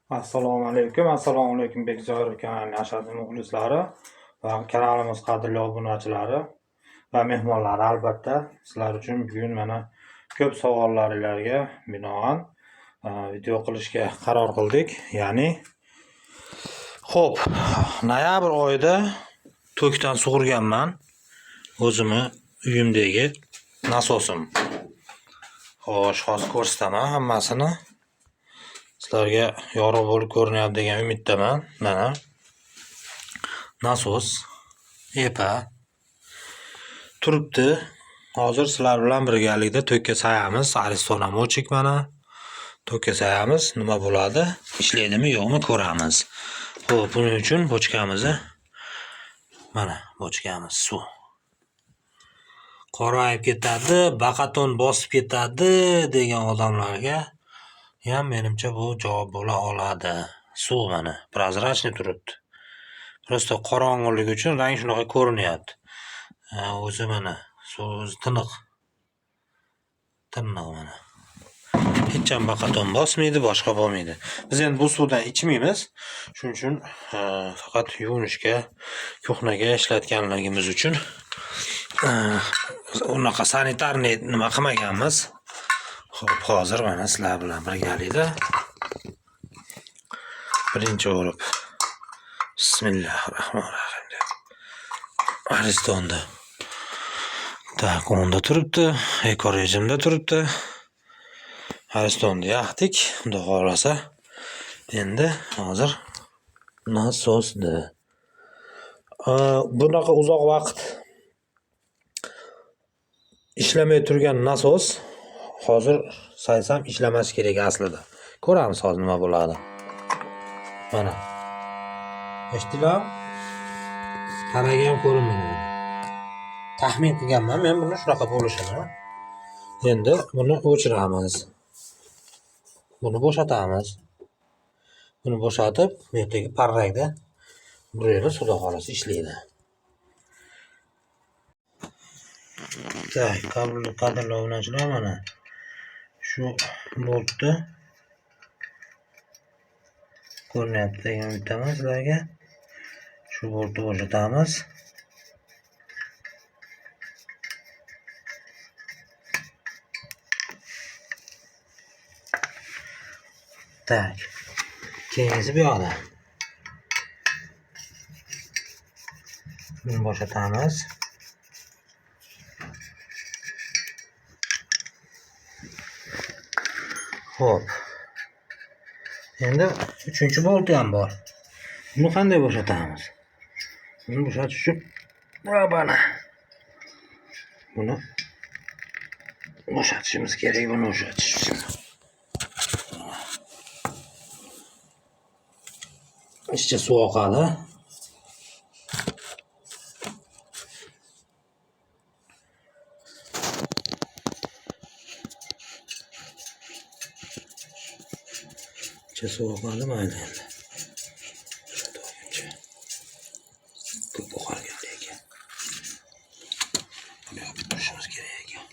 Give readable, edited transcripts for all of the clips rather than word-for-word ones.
Assalomu alaykum Bekzoir kanalining ashaddiy muxlislari va kanalimiz qadrli obunachilari va mehmonlar. Albatta sizlar uchun bugun mana ko'p savollaringizga binoan video qilishga qaror qildik. Ya'ni xo'p, noyabr oyida tokdan sug'urganman o'zimni uyimdagi nasosim. Xo'sh, hozir ko'rsataman hammasini. Sizlarga yorug' bo'lib ko'rinyapti degan umiddaman. Mana nasos epa turibdi. Hozir sizlar bilan birgalikda tokka sayamiz. Ariston ham o'chik mana. Tokka sayamiz. Nima bo'ladi? Ishlaydimi, yo'qmi ko'ramiz. Xo'p, buning uchun bochkamizni mana bochkamiz suv. Qorayib ketadi, baqaton bosib ketadi degan odamlarga ham menimcha bu javob bo'la oladi. Suv mana prozrachniy turibdi. Prosta qorong'ulik uchun rang shunaqa ko'rinyapti. O'zi mana suv tiniq. Tiniq mana. Hech ham baqaton bosmaydi, boshqa bo'lmaydi. Biz endi bu suvdan ichmaymiz. Shuning uchun faqat yuvinishga, kuxnaga ishlatganligimiz uchun unaqa sanitarniy nima qilmaganmiz. Xo'p, hozir mana sizlar bilan birgalikda birinchi bo'lib Bismillahirrohmanirrohim deb Aristonni tak onda turibdi, eko rejimda turibdi. Aristonni yaxdik, xudo xolasa. Endi hozir nasosda bunaqa uzoq vaqt ishlamay turgan nasos hozir saysam ishlamas kerak aslida. Ko'ramiz hozir nima bo'ladi. Mana. Eshitdilar? Qaraga ham ko'rinmaydi. Taxmin qilganman men buni shunaqa bo'lishini. Endi buni o'chiramiz. Buni bo'shatamiz. Buni bo'shatib, bu yerdagi parrakda burayli xudo xolasa ishlaydi. Tak, qadrli obunachilar mana shu boltni ko'rinyapti degan umiddaman sizlarga. Shu boltni bo'shatamiz. Tak. Keyingisi bu yoqda. Buni bo'shatamiz. Xo'p. Endi 3-bolti ham bor. Buni qanday bo'shatamiz? Buni bo'shatish uchun mana buni bo'shatishimiz kerak. Buni bo'shatish uchun ichcha suv oqadi. Suv oqadi mayli endi. Ko'p oqargan ekan. Buni yopib turishimiz kerak ekan.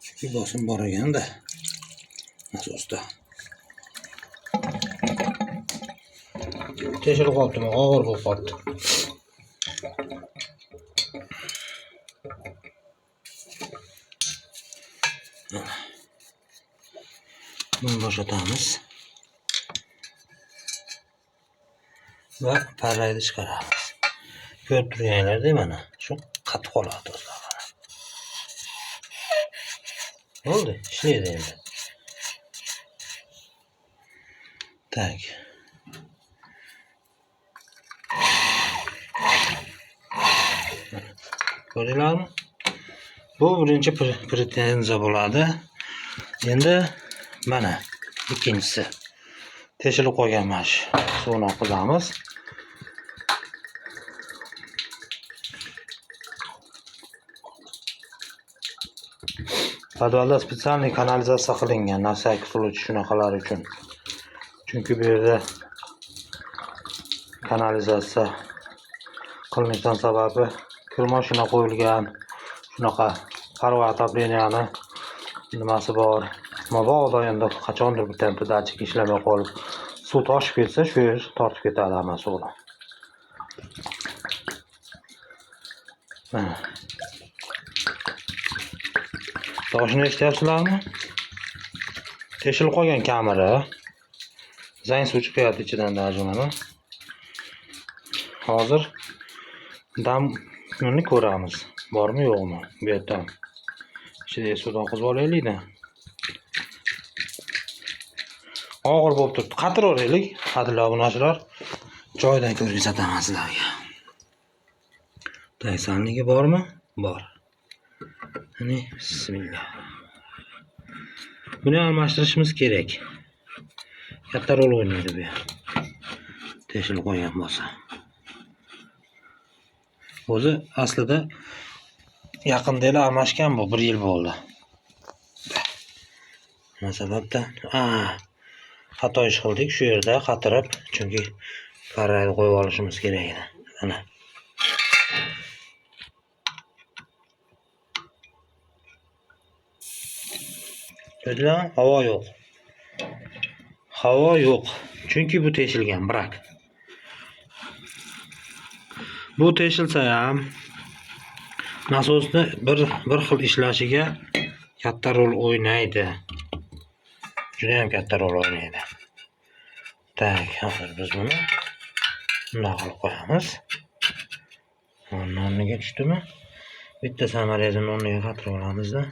Chunki bosim bor ekanda nasosda. Teshilib qolibdimi? Og'ir bo'lib qolibdi. Buni bo'shatamiz va parrakni chiqaramiz. Ko'rib turganlaringlardek mana shu qatib qoladi do'stlar. Bo'ldi, ishlaydi endi. Tak. Ko'rdinglarmi? Bu birinchi pretenziya bo'ladi. Endi mana ikkinchisi. Teshilib qolgan mana shu suvni oqizamiz. Podvalda spesialniy kanalizatsiya qilingan, nafsak suluch shunaqalar uchun. Chunki bu yerda kanalizatsiya qilinishdan sababi kir mashina qo'yilgan, shunaqa parva otopleniyani nimasi bor. Mabodo endi qachondir bitta dachik ishlamay qolib, suv toshib ketsa, shu yer tortib ketadi hamma suvni. Toshni eshityapsizlarmi? Teshilib qolgan kamera. Zang suv chiqyapti ichidan dajunami. Hozir damni ko'ramiz. Bormi yo'qmi bu yerdan. Ichidagi suvni oqizib olaylik-da. Og'ir bo'lib turibdi. Qatiraveraylik. Qadrli obunachilar, joyidan ko'rsataman sizlarga. Taysanligi bormi? Bor. Qani, bismillah. Buni almashtirishimiz kerak. Katta rol o'ynaydi bu. Teshilib qo'ygan bo'lsa. O'zi aslida yaqinda almashgan bu, 1 yil bo'ldi. Nima sababdan? Xato ish qildik shu yerda qatirib, chunki parrayni qo'yib olishimiz kerak edi. Mana. Ko'rdingizmi? Havo yo'q. Havo yo'q. Chunki bu teshilgan, birak. Bu teshilsa ham nasosni bir xil ishlashiga katta rol o'ynaydi. Juda ham katta rol o'ynaydi. Tak, hozir biz buni bunday qilib qo'yamiz. Nonga tushdimi? Bitta samariyani nonga qatirib olamiz-da.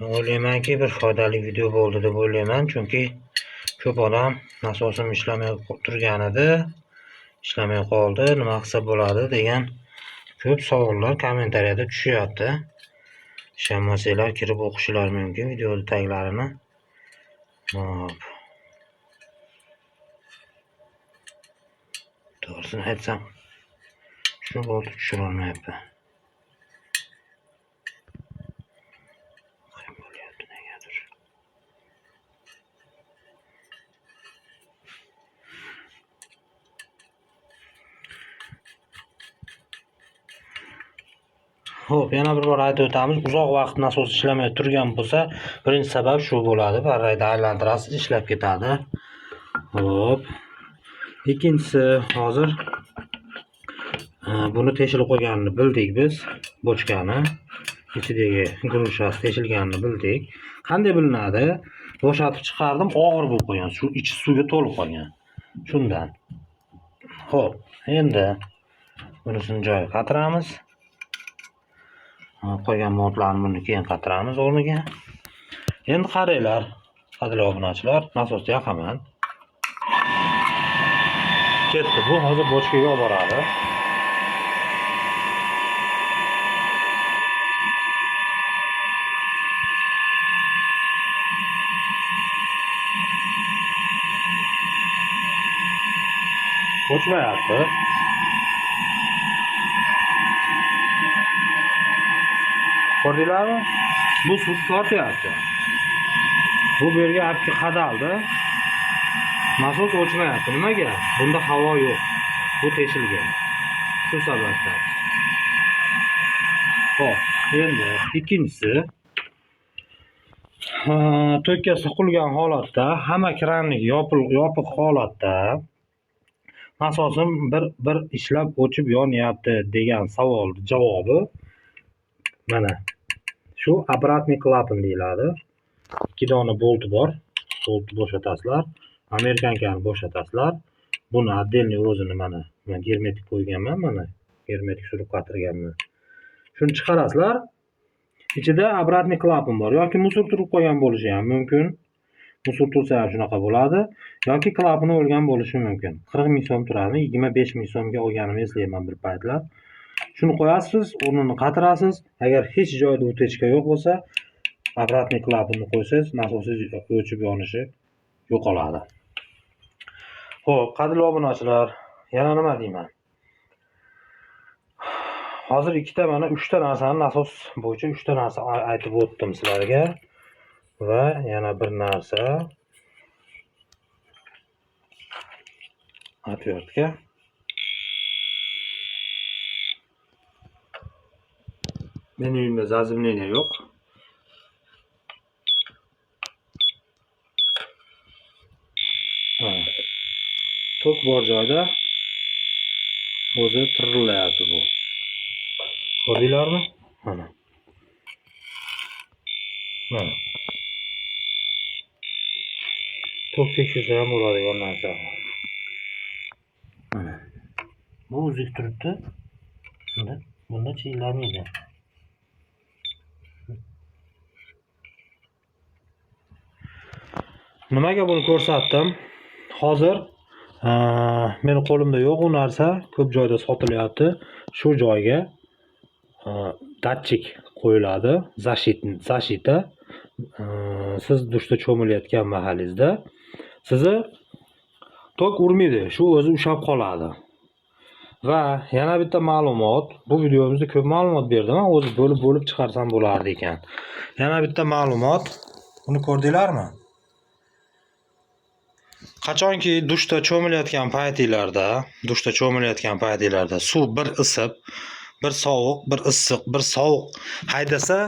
O'ylaymanki, bir foydali video bo'ldi deb o'ylayman, chunki ko'p odam nasosim ishlamay turgan edi, ishlamay qoldi, nima qilsa bo'ladi degan ko'p savollar kommentariyada tushyapti. Ishonmasanglar kirib o'qishinglar mumkin video taglarini. Hop. To'g'risini aytsam, shu bo'ldi tushira olmayapman. Xo'p, yana bir bor aytib o'tamiz. Uzoq vaqt nasos ishlamay turgan bo'lsa, birinchi sabab shu bo'ladi. Parrayda aylantirasiz, ishlab ketadi. Xo'p. Ikkinchisi, hozir buni teshilib qo'yganini bildik biz, bochkani. Ichidagi guruchasi teshilganini bildik. Qanday bilinadi? Bo'shatib chiqardim, og'ir bo'lib qolgan. Shu ichi suvga to'lib qolgan. Shundan. Xo'p, endi bunisini joyiga qatiramiz. Qo'ygan montlarni buni keyin qatiramiz o'rniga. Endi qaranglar, qadrli obunachilar, nasosni yoqaman. Ketdi. Bu hozir bochkaga olib boradi. O'chmayapti. Ko'rdinglarmi? Bu suv tortyapti. Bu yerga olib qadaldi. Nasos o'chmayapti. Nimaga? Bunda havo yo'q. Bu teshilgan. Shu sababdan. Xo'p, endi ikkinchisi, to'kkasi qulgan holatda, hamma kranlik yopiq holatda nasosim bir ishlab o'chib yonyapti degan savol javobi mana shu обратный klapan deyiladi. 2 dona bolti bor. Boltni bo'shatasizlar. Amerikankani bo'shatasizlar. Buni отдельный o'zini mana germetik qo'yganman, mana germetik surib qatirganman. Shuni chiqarasizlar. Ichida обратный klapan bor. Yoki musor turib qo'ygan bo'lishi ham mumkin. Musor tursa ham shunaqa bo'ladi. Yoki klapani o'lgan bo'lishi mumkin. 40 ming so'm turadi. 25 ming so'mga olganimni eslayman bir paytlar. Shuni qo'yasiz, o'rnini qatirasiz. Agar hech joyda utechka yo'q bo'lsa, обратный klapanni qo'ysangiz, nasosingiz o'chib yonishi yo'qoladi. Xo'p, qadrli obunachilar, yana nima deyman? Hozir ikkita mana 3 ta narsani nasos bo'yicha 3 ta narsa aytib o'tdim sizlarga va yana bir narsa отвертка. Meni uyimda zazimleniya yo'q. Tok bor joyda o'zi tirillayapti bu. Ko'rdinglarmi? Mana. Mana. Tok tekshirsa ham bo'ladigan narsa. Mana. Bu uzuk turibdi. Bunda chiyilmaydi. Nimaga buni ko'rsatdim? Hozir meni qo'limda yo'q u narsa, ko'p joyda sotilyapti. Shu joyga datchik qo'yiladi, zashita. Siz dushda cho'milayotgan mahallingizda sizni tok urmaydi, shu o'zi ushlab qoladi. Va yana bitta ma'lumot, bu videomizda ko'p ma'lumot berdim, o'zi bo'lib chiqarsam bo'lardi ekan. Yana bitta ma'lumot, buni ko'rdinglarmi? Qachonki dushda cho'milayotgan paytinglarda suv bir isib, bir sovuq, bir issiq, bir sovuq haydasa,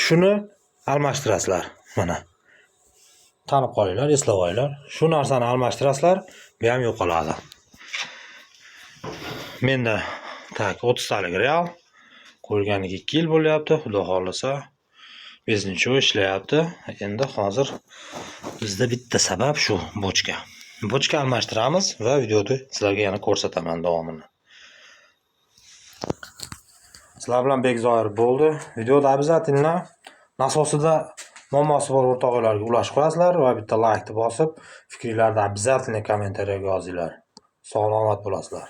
shuni almashtirasizlar. Mana. Tanib qolinglar, eslab olinglar. Shu narsani almashtirasizlar, bu ham yo'qoladi. Menda 30 talik real. Qo'yganiga 2 yil bo'lyapti. Xudo xolasa bizneschi ishlayapti. Endi hozir bizda bitta sabab shu bochka. Bochka almashtiramiz va videoda sizlarga yana ko'rsataman davomini. Sizlar bilan Bekzoir bo'ldi. Videoda обязательно nasosida muammosi bor o'rtoqlarga ulashib qo'yasizlar va bitta like bosib, fikringizni обязательно kommentariyaga yozinglar. Sog' omad bo'lasizlar.